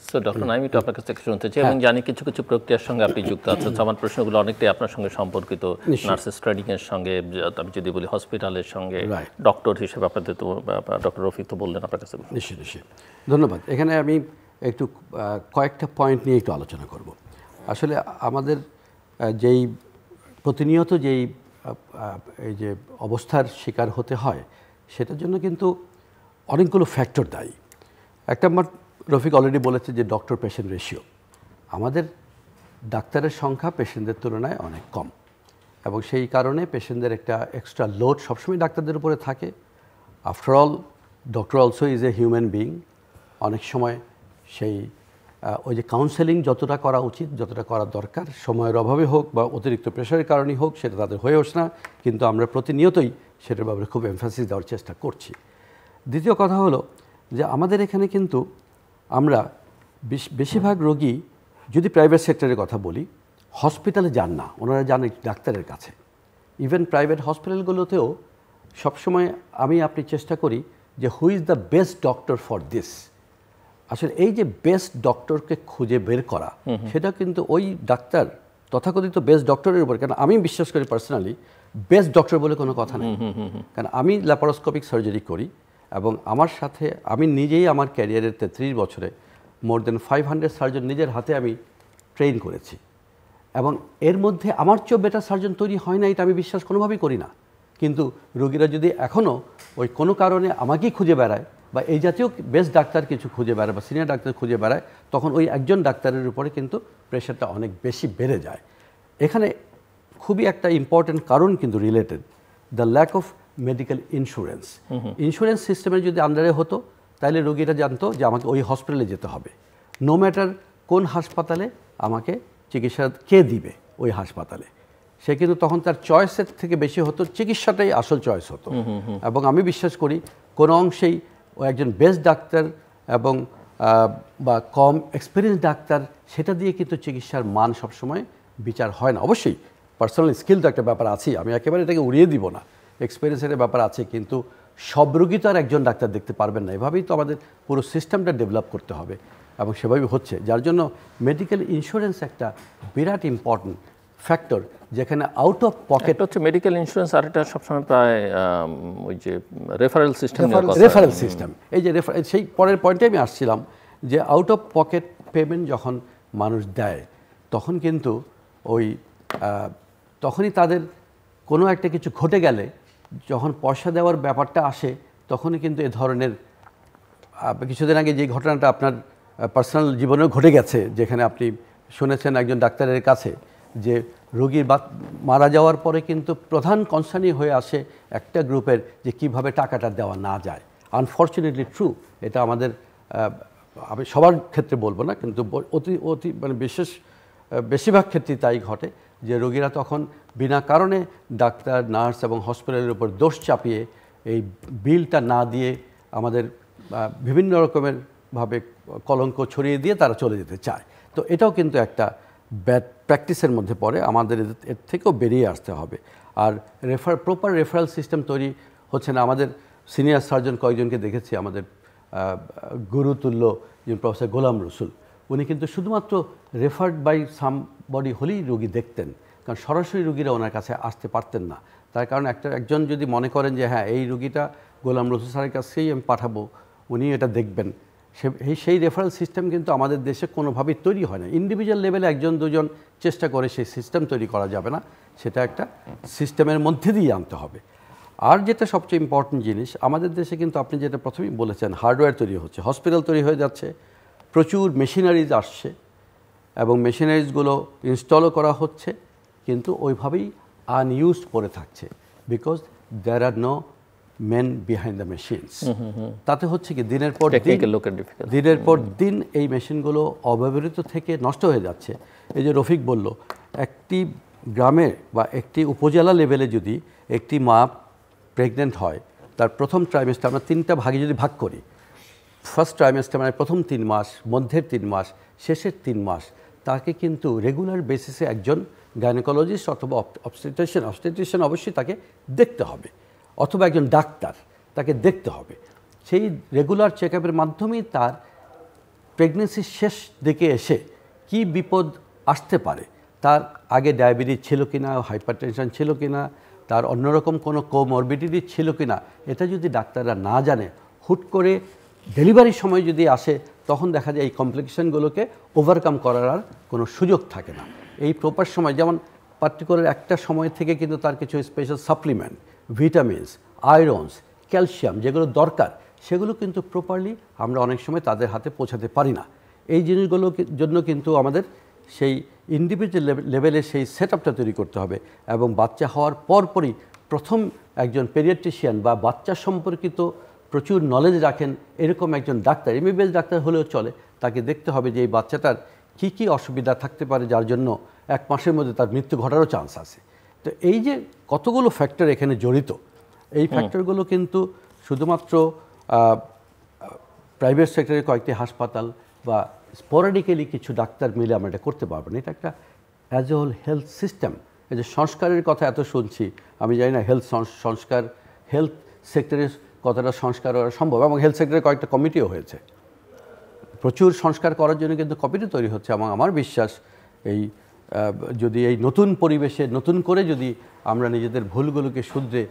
সো ডক্টর নাইম, একটু আপনার কাছ থেকে শুনতে চাই, এবং জানি কিছু কিছু প্রক্রিয়ার সঙ্গে আপনি যুক্ত আছেন। আমার প্রশ্নগুলো অনেকটাই আপনার সঙ্গে সম্পর্কিত, নার্সেস ট্রেনিংয়ের সঙ্গে, আমি যদি বলি হসপিটালের সঙ্গে, ডক্টর হিসেবে আপনাদের তো ডক্টর রফিক তো বললেন আপনার কাছে। নিশ্চয়ই ধন্যবাদ। এখানে আমি একটু কয়েকটা পয়েন্ট নিয়ে একটু আলোচনা করব। আসলে আমাদের যেই প্রতিনিয়ত যেই এই যে অবস্থার শিকার হতে হয়, সেটার জন্য কিন্তু অনেকগুলো ফ্যাক্টর দায়ী। একটা আমার রফিক অলরেডি বলেছে যে ডক্টর পেশেন্ট রেশিও, আমাদের ডাক্তারের সংখ্যা পেশেন্টদের তুলনায় অনেক কম, এবং সেই কারণে পেশেন্টদের একটা এক্সট্রা লোড সবসময় ডাক্তারদের উপরে থাকে। After all doctor also is a human being. অনেক সময় সেই ওই যে কাউন্সেলিং যতটা করা উচিত, যতটা করা দরকার, সময়ের অভাবে হোক বা অতিরিক্ত প্রেশারের কারণেই হোক, সেটা তাদের হয়ে ওঠে না, কিন্তু আমরা প্রতিনিয়তই সেটার ব্যাপারে খুব এমফাসিস দেওয়ার চেষ্টা করছি। দ্বিতীয় কথা হলো যে আমাদের এখানে কিন্তু আমরা বেশিরভাগ রোগী, যদি প্রাইভেট সেক্টরের কথা বলি, হসপিটালে যান না, ওনারা যান ডাক্তারের কাছে। ইভেন প্রাইভেট হসপিটালগুলোতেও সবসময় আপনি চেষ্টা করি যে who is the best doctor for this. আসলে এই যে বেস্ট ডক্টরকে খুঁজে বের করা, সেটা কিন্তু ওই ডাক্তার তথাকথিত বেস্ট ডক্টরের উপর, কারণ আমি বিশ্বাস করি পার্সোনালি বেস্ট ডক্টর বলে কোনো কথা নেই। কারণ আমি ল্যাপারোস্কোপিক সার্জারি করি, এবং আমার সাথে আমি নিজেই আমার ক্যারিয়ারের 33 বছরে মোর দেন 500 সার্জন নিজের হাতে আমি ট্রেন করেছি, এবং এর মধ্যে আমার চেয়েও বেটার সার্জন তৈরি হয় না, এটা আমি বিশ্বাস কোনোভাবেই করি না। কিন্তু রোগীরা যদি এখনও ওই কোনো কারণে আমাকেই খুঁজে বেড়ায়, বা এই জাতীয় বেস্ট ডাক্তার কিছু খুঁজে বেড়ায় বা সিনিয়র ডাক্তার খুঁজে বেড়ায়, তখন ওই একজন ডাক্তারের উপরে কিন্তু প্রেশারটা অনেক বেশি বেড়ে যায়। এখানে খুবই একটা ইম্পর্ট্যান্ট কারণ কিন্তু related, the lack of medical insurance. Insurance সিস্টেমের যদি আন্ডারে হতো, তাহলে রোগীরা জানতো যে আমাকে ওই হসপিটালে যেতে হবে, নো ম্যাটার কোন হাসপাতালে আমাকে চিকিৎসা কে দিবে ওই হাসপাতালে। সে কিন্তু তখন তার চয়েসের থেকে বেশি হতো, চিকিৎসাটাই আসল চয়েস হতো। এবং আমি বিশ্বাস করি কোনো অংশেই ও একজন বেস্ট ডাক্তার এবং বা কম এক্সপিরিয়েন্স ডাক্তার, সেটা দিয়ে কিন্তু চিকিৎসার মান সবসময় বিচার হয় না। অবশ্যই পার্সোনাল স্কিল তো একটা ব্যাপার আছে, আমি একেবারে এটাকে উড়িয়ে দিব না, এক্সপিরিয়েন্সের ব্যাপার আছে, কিন্তু সব রোগী তো আর একজন ডাক্তার দেখতে পারবেন না। এভাবেই তো আমাদের পুরো সিস্টেমটা ডেভেলপ করতে হবে, এবং সেভাবেই হচ্ছে। যার জন্য মেডিকেল ইন্স্যুরেন্স একটা বিরাট ইম্পর্টেন্ট ফ্যাক্টর, যেখানে আউট অফ পকেট হচ্ছে মেডিকেল ইন্স্যুরেন্স, আর এটা সবসময় প্রায় ওই যে রেফারেল সিস্টেম, এই যে সেই পরের পয়েন্টে আমি আসছিলাম, যে আউট অফ পকেট পেমেন্ট যখন মানুষ দেয়, তখন কিন্তু তখনই তাদের কোনো একটা কিছু ঘটে গেলে, যখন পয়সা দেওয়ার ব্যাপারটা আসে, তখনই কিন্তু এ ধরনের কিছুদিন আগে যে ঘটনাটা আপনার পার্সোনাল জীবনেও ঘটে গেছে, যেখানে আপনি শুনেছেন একজন ডাক্তারের কাছে যে রোগীর মারা যাওয়ার পরে কিন্তু প্রধান কনসার্নই হয়ে আসে একটা গ্রুপের, যে কিভাবে টাকাটা দেওয়া না যায়। আনফর্চুনেটলি ট্রু, এটা আমাদের আমি সবার ক্ষেত্রে বলবো না, কিন্তু মানে বেশিরভাগ ক্ষেত্রেই তাই ঘটে, যে রোগীরা তখন বিনা কারণে ডাক্তার, নার্স এবং হসপিটালের উপর দোষ চাপিয়ে এই বিলটা না দিয়ে আমাদের বিভিন্ন রকমের ভাবে কলঙ্ক ছড়িয়ে দিয়ে তারা চলে যেতে চায়। তো এটাও কিন্তু একটা ব্যাড প্র্যাকটিসের মধ্যে পড়ে, আমাদের এর থেকেও বেরিয়ে আসতে হবে। আর প্রপার রেফারেল সিস্টেম তৈরি হচ্ছে না। আমাদের সিনিয়র সার্জন কয়েকজনকে দেখেছি, আমাদের গুরুতুল্য যিনি প্রফেসর গোলাম রসুল, উনি কিন্তু শুধুমাত্র রেফার্ড বাই সামবডি হলেই রোগী দেখতেন, কারণ সরাসরি রোগীরা ওনার কাছে আসতে পারতেন না। তার কারণ একজন যদি মনে করেন যে হ্যাঁ এই রোগীটা গোলাম রসুল স্যারের কাছেই আমি পাঠাবো, উনি এটা দেখবেন, সেই রেফারেল সিস্টেম কিন্তু আমাদের দেশে কোনোভাবেই তৈরি হয় না। ইন্ডিভিজুয়াল লেভেলে একজন দুজন চেষ্টা করে সেই সিস্টেম তৈরি করা যাবে না, সেটা একটা সিস্টেমের মধ্যে দিয়ে আনতে হবে। আর যেটা সবচেয়ে ইম্পর্টেন্ট জিনিস, আমাদের দেশে কিন্তু আপনি যেটা প্রথমেই বলেছেন, হার্ডওয়্যার তৈরি হচ্ছে, হসপিটাল তৈরি হয়ে যাচ্ছে, প্রচুর মেশিনারিজ আসছে, এবং মেশিনারিজগুলো ইনস্টলও করা হচ্ছে, কিন্তু ওইভাবেই আনইউজড পড়ে থাকছে, because there are no men behind the machines. তাতে হচ্ছে কি দিনের পর দিন এই মেশিনগুলো অব্যবহৃত থেকে নষ্ট হয়ে যাচ্ছে। এই যে রফিক বলল, একটি গ্রামে বা একটি উপজেলা লেভেলে যদি একটি মা প্রেগনেন্ট হয়, তার প্রথম ট্রাইমেস্টার আমরা 3টা ভাগে যদি ভাগ করি, ফার্স্ট ট্রাইমেস্টার মানে প্রথম 3 মাস, মধ্যের 3 মাস, শেষের 3 মাস, তাকে কিন্তু রেগুলার বেসিসে একজন গাইনোকোলজিস্ট অথবা অবস্টেট্রিশিয়ান অবশ্যই তাকে দেখতে হবে, অথবা একজন ডাক্তার তাকে দেখতে হবে। সেই রেগুলার চেক আপের মাধ্যমেই তার প্রেগনেন্সির শেষ দিকে এসে কি বিপদ আসতে পারে, তার আগে ডায়াবেটিস ছিল কিনা, হাইপারটেনশন ছিল কিনা, তার অন্যরকম কোনো কোমরবিডিটি ছিল কিনা, এটা যদি ডাক্তাররা না জানে, হুট করে ডেলিভারির সময় যদি আসে, তখন দেখা যায় এই কমপ্লিকেশনগুলোকে ওভারকাম করার আর কোনো সুযোগ থাকে না। এই প্রপার সময়, যেমন পার্টিকুলার একটা সময় থেকে কিন্তু তার কিছু special supplement, vitamins, irons, calcium যেগুলো দরকার, সেগুলো কিন্তু প্রপারলি আমরা অনেক সময় তাদের হাতে পৌঁছাতে পারি না। এই জিনিসগুলোর জন্য কিন্তু আমাদের সেই ইন্ডিভিজুয়াল লেভেলে সেই সেট আপটা তৈরি করতে হবে, এবং বাচ্চা হওয়ার পরপরই প্রথম একজন পেডিয়াট্রিশিয়ান বা বাচ্চা সম্পর্কিত প্রচুর নলেজ রাখেন এরকম একজন ডাক্তার, এমবিবিএস ডাক্তার হলেও চলে, তাকে দেখতে হবে যে এই বাচ্চাটার কী কী অসুবিধা থাকতে পারে, যার জন্য 1 মাসের মধ্যে তার মৃত্যু ঘটারও চান্স আছে। তো এই যে কতগুলো ফ্যাক্টর এখানে জড়িত, এই ফ্যাক্টরগুলো কিন্তু শুধুমাত্র প্রাইভেট সেক্টরের কয়েকটি হাসপাতাল বা স্পোরাডিক্যালি কিছু ডাক্তার মিলে আমরা এটা করতে পারবো না। এটা একটা as a whole health system. এই যে সংস্কারের কথা এত শুনছি, আমি জানি না সংস্কার, হেলথ সেক্টরের কতটা সংস্কার করা সম্ভব, এবং হেলথ সেক্টরে কয়েকটা কমিটিও হয়েছে, প্রচুর সংস্কার করার জন্য কিন্তু কমিটি তৈরি হচ্ছে। এবং আমার বিশ্বাস এই যদি এই নতুন পরিবেশে নতুন করে যদি আমরা নিজেদের ভুলগুলোকে শুধরে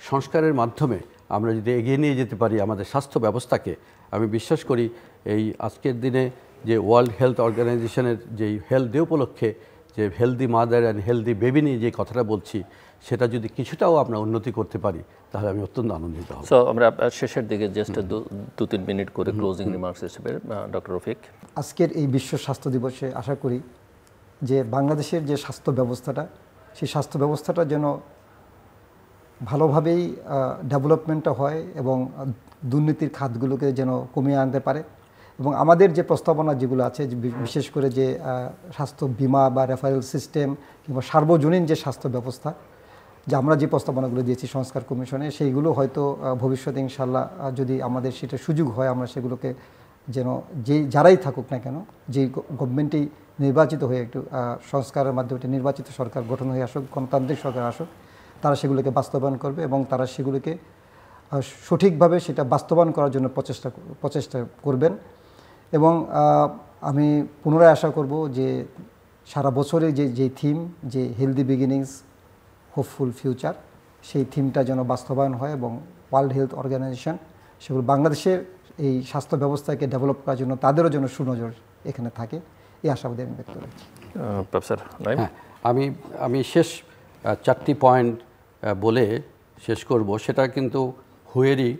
সংস্কারের মাধ্যমে আমরা যদি এগিয়ে নিয়ে যেতে পারি আমাদের স্বাস্থ্য ব্যবস্থাকে, আমি বিশ্বাস করি এই আজকের দিনে যে ওয়ার্ল্ড হেলথ অর্গানাইজেশনের যেই হেলথ ডে উপলক্ষে যে healthy mother and healthy baby নিয়ে যে কথাটা বলছি, সেটা যদি কিছুটাও আমরা উন্নতি করতে পারি, তাহলে আমি অত্যন্ত আনন্দিত হব। সো আমরা শেষের দিকে জাস্ট 2-3 মিনিট করে ক্লোজিং রিমার্কস হিসেবে ডক্টর রফিক। আজকের এই বিশ্ব স্বাস্থ্য দিবসে আশা করি যে বাংলাদেশের যে স্বাস্থ্য ব্যবস্থাটা, সেই স্বাস্থ্য ব্যবস্থাটা যেন ভালোভাবেই ডেভেলপমেন্টটা হয় এবং দুর্নীতির খাতগুলোকে যেন কমিয়ে আনতে পারে, এবং আমাদের যে প্রস্তাবনা যেগুলো আছে, বিশেষ করে যে স্বাস্থ্য বিমা বা রেফারেল সিস্টেম কিংবা সার্বজনীন যে স্বাস্থ্য ব্যবস্থা, যে আমরা যে প্রস্তাবনাগুলো দিয়েছি সংস্কার কমিশনে, সেইগুলো হয়তো ভবিষ্যতে ইনশাল্লাহ যদি আমাদের সেটা সুযোগ হয়, আমরা সেগুলোকে যেন যারাই থাকুক না কেন, যে গভর্নমেন্টেই নির্বাচিত হয়ে একটু সংস্কারের মাধ্যমে নির্বাচিত সরকার গঠন হয়ে আসুক, গণতান্ত্রিক সরকার আসুক, তারা সেগুলোকে বাস্তবায়ন করবে এবং তারা সেগুলোকে সঠিকভাবে সেটা বাস্তবায়ন করার জন্য প্রচেষ্টা করবেন। এবং আমি পুনরায় আশা করব যে সারা বছরে যে থিম, যে হেলদি বিগিনিংস হোপফুল ফিউচার, সেই থিমটা যেন বাস্তবায়ন হয় এবং ওয়ার্ল্ড হেলথ অর্গানাইজেশন সেগুলো বাংলাদেশের এই স্বাস্থ্য ব্যবস্থাকে ডেভেলপ করার জন্য তাদেরও যেন সুনজর এখানে থাকে, এই আশাবাদী আমি ব্যক্ত রাখি। প্রফেসর নাইম। হ্যাঁ, আমি শেষ 4টি পয়েন্ট বলে শেষ করব। সেটা কিন্তু হুয়েরই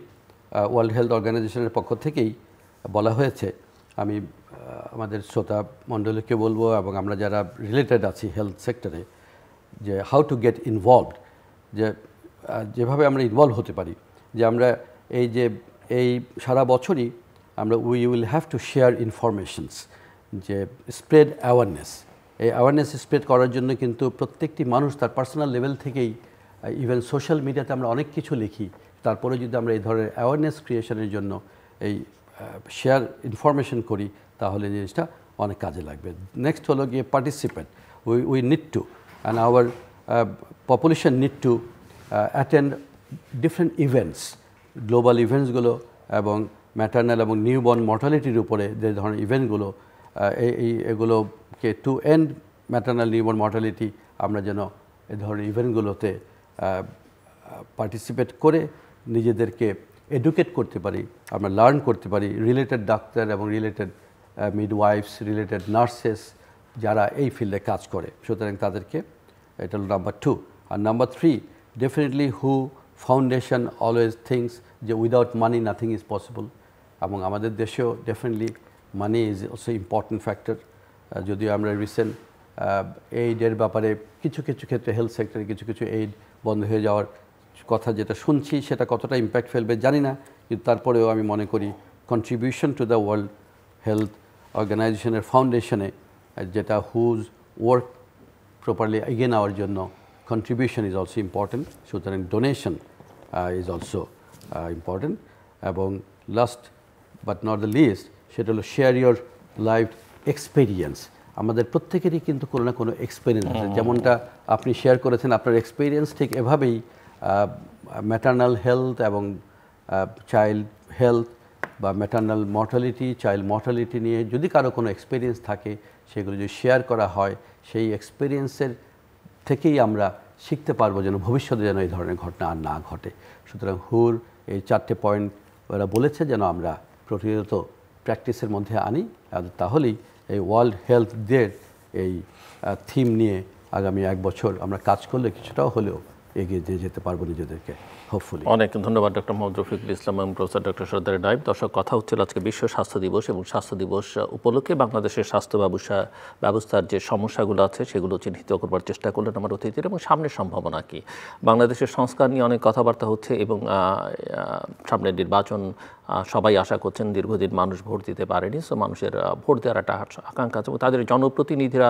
ওয়ার্ল্ড হেলথ অর্গানাইজেশনের পক্ষ থেকেই বলা হয়েছে। আমি আমাদের শ্রোতা মণ্ডলীকে বলবো এবং আমরা যারা রিলেটেড আছি হেলথ সেক্টরে, যে হাউ টু গেট ইনভলভড, যেভাবে আমরা ইনভলভ হতে পারি, যে আমরা এই সারা বছরই আমরা we will have to share informations, যে স্প্রেড অ্যাওয়ারনেস। এই অ্যাওয়ারনেস স্প্রেড করার জন্য কিন্তু প্রত্যেকটি মানুষ তার পার্সোনাল লেভেল থেকেই, ইভেন সোশ্যাল মিডিয়াতে আমরা অনেক কিছু লিখি, তারপরে যদি আমরা এই ধরনের অ্যাওয়ারনেস ক্রিয়েশনের জন্য এই শেয়ার ইনফরমেশন করি, তাহলে জিনিসটা অনেক কাজে লাগবে। নেক্সট হলো গিয়ে participate. We need to, and our population need to attend different events, global ইভেন্টসগুলো এবং ম্যাটার্নাল এবং নিউবর্ন মর্টালিটির উপরে যে ধরনের ইভেন্টগুলো, এগুলোকে to end maternal newborn mortality, আমরা যেন এই ধরনের ইভেন্টগুলোতে পার্টিসিপেট করে নিজেদেরকে এডুকেট করতে পারি, আমরা লার্ন করতে পারি। রিলেটেড ডাক্তার এবং রিলেটেড মিডওয়াইফস, রিলেটেড নার্সেস যারা এই ফিল্ডে কাজ করে, সুতরাং তাদেরকে, এটা হলো নাম্বার 2। আর নাম্বার 3, ডেফিনেটলি হু ফাউন্ডেশন অলওয়েজ থিংস যে without money nothing is possible, এবং আমাদের দেশেও definitely money is also important factor. যদিও আমরা রিসেন্ট এইডের ব্যাপারে কিছু ক্ষেত্রে হেলথ সেক্টরে কিছু এইড বন্ধ হয়ে যাওয়ার কথা যেটা শুনছি সেটা কতটা ইম্প্যাক্ট ফেলবে জানি না, কিন্তু তারপরেও আমি মনে করি contribution to the world health অর্গানাইজেশনের ফাউন্ডেশনে, যেটা হুজ ওয়ার্ক প্রপারলি এগিয়ে নেওয়ার জন্য কন্ট্রিবিউশন ইজ অলসো ইম্পর্টেন্ট, সুতরাং ডোনেশন ইজ অলসো ইম্পর্টেন্ট। এবং last but not the least, সেটা হলো শেয়ার ইয়োর লাইফ এক্সপেরিয়েন্স। আমাদের প্রত্যেকেরই কিন্তু কোনো না কোনো এক্সপেরিয়েন্স আছে, যেমনটা আপনি শেয়ার করেছেন আপনার এক্সপেরিয়েন্স, ঠিক এভাবেই ম্যাটার্নাল হেলথ এবং চাইল্ড হেলথ বা ম্যাটার্নাল মর্টালিটি, চাইল্ড মর্টালিটি নিয়ে যদি কারো কোনো এক্সপেরিয়েন্স থাকে, সেগুলো যদি শেয়ার করা হয়, সেই এক্সপেরিয়েন্সের থেকেই আমরা শিখতে পারবো যেন ভবিষ্যতে যেন এই ধরনের ঘটনা আর না ঘটে। সুতরাং হুর এই 4টে পয়েন্ট ওরা বলেছে যেন আমরা প্রতিনিয়ত প্র্যাকটিসের মধ্যে আনি, তাহলেই এই ওয়ার্ল্ড হেলথ ডের এই থিম নিয়ে আগামী 1 বছর আমরা কাজ করলে কিছুটাও হলেও এগিয়ে দিয়ে যেতে পারবো নিজেদেরকে, হোপফুলি। অনেক ধন্যবাদ ডক্টর মোহাম্মদ রফিকুল ইসলাম এবং প্রফেসর ডক্টর সরদার নাইব। দর্শক, কথা হচ্ছিল আজকে বিশ্ব স্বাস্থ্য দিবস এবং স্বাস্থ্য দিবস উপলক্ষে বাংলাদেশের স্বাস্থ্য ব্যবস্থার যে সমস্যাগুলো আছে সেগুলো চিহ্নিত করবার চেষ্টা করলেন আমার অতিথির, এবং সামনের সম্ভাবনা কি। বাংলাদেশের সংস্কার নিয়ে অনেক কথাবার্তা হচ্ছে এবং সামনের নির্বাচন সবাই আশা করছেন। দীর্ঘদিন মানুষ ভোট দিতে পারেনি, সো মানুষের ভোট দেওয়ার একটা আকাঙ্ক্ষা আছে এবং তাদের জনপ্রতিনিধিরা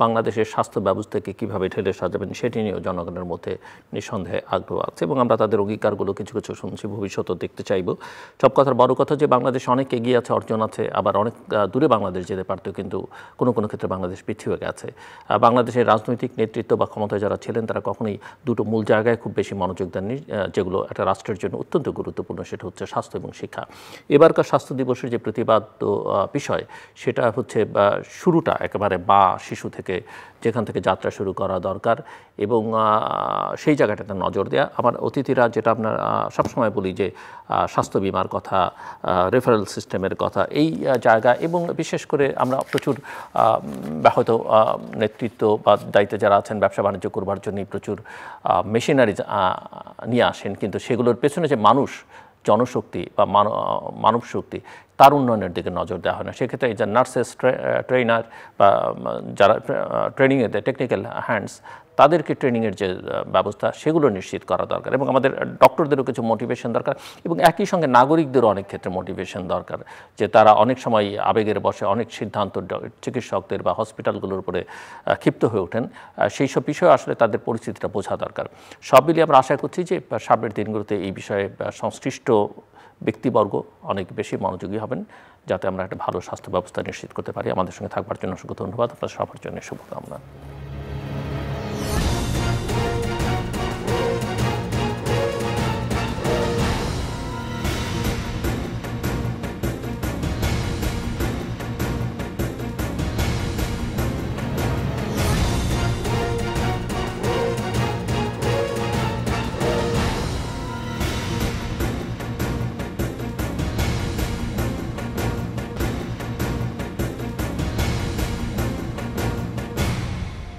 বাংলাদেশের স্বাস্থ্য ব্যবস্থাকে কীভাবে ঠেলে সাজাবেন সেটি নিয়েও জনগণের মধ্যে নিঃসন্দেহে আগ্রহ আছে এবং আমরা তাদের অঙ্গীকারগুলো কিছু কিছু শুনছি, ভবিষ্যতেও দেখতে চাইব। সব কথার বড় কথা যে বাংলাদেশ অনেক এগিয়ে আছে, অর্জন আছে, আবার অনেক দূরে বাংলাদেশ যেতে পারত, কিন্তু কোনো কোনো ক্ষেত্রে বাংলাদেশ পিছিয়ে গেছে। বাংলাদেশের রাজনৈতিক নেতৃত্ব বা ক্ষমতায় যারা ছিলেন তারা কখনোই দুটো মূল জায়গায় খুব বেশি মনোযোগ দেননি, যেগুলো একটা রাষ্ট্রের জন্য অত্যন্ত গুরুত্বপূর্ণ, সেটা হচ্ছে স্বাস্থ্য এবং শিক্ষা। এবারকার স্বাস্থ্য দিবসের যে প্রতিপাদ্য বিষয়, সেটা হচ্ছে শুরুটা একেবারে শিশু থেকে, যেখান থেকে যাত্রা শুরু করা দরকার এবং সেই জায়গাটাতে নজর দেওয়া। আমার অতিথিরা যেটা আপনার সবসময় বলি যে স্বাস্থ্য বিমার কথা, রেফারেল সিস্টেমের কথা, এই জায়গা, এবং বিশেষ করে আমরা প্রচুর হয়তো নেতৃত্ব বা দায়িত্বে যারা আছেন ব্যবসা বাণিজ্য করবার জন্যই প্রচুর মেশিনারি নিয়ে আসেন, কিন্তু সেগুলোর পেছনে যে মানুষ, জনশক্তি বা মানব শক্তি, তার উন্নয়নের দিকে নজর দেওয়া হয় না। সেক্ষেত্রে এই যে নার্সেস, ট্রেনার বা যারা ট্রেনিংয়ে দেয়, টেকনিক্যাল হ্যান্ডস, তাদেরকে ট্রেনিংয়ের যে ব্যবস্থা সেগুলো নিশ্চিত করা দরকার এবং আমাদের ডক্টরদেরও কিছু মোটিভেশন দরকার এবং একই সঙ্গে নাগরিকদেরও অনেক ক্ষেত্রে মোটিভেশন দরকার, যে তারা অনেক সময় আবেগের বশে অনেক সিদ্ধান্ত চিকিৎসকদের বা হসপিটালগুলোর উপরে ক্ষিপ্ত হয়ে ওঠেন। সেই সব বিষয়ে আসলে তাদের পরিস্থিতিটা বোঝা দরকার। সব মিলিয়ে আমরা আশা করছি যে সামনের দিনগুলোতে এই বিষয়ে সংশ্লিষ্ট ব্যক্তিবর্গ অনেক বেশি মনোযোগী হবেন, যাতে আমরা একটা ভালো স্বাস্থ্য ব্যবস্থা নিশ্চিত করতে পারি। আমাদের সঙ্গে থাকবার জন্য অসংখ্য ধন্যবাদ। আপনার সবার জন্য শুভকামনা।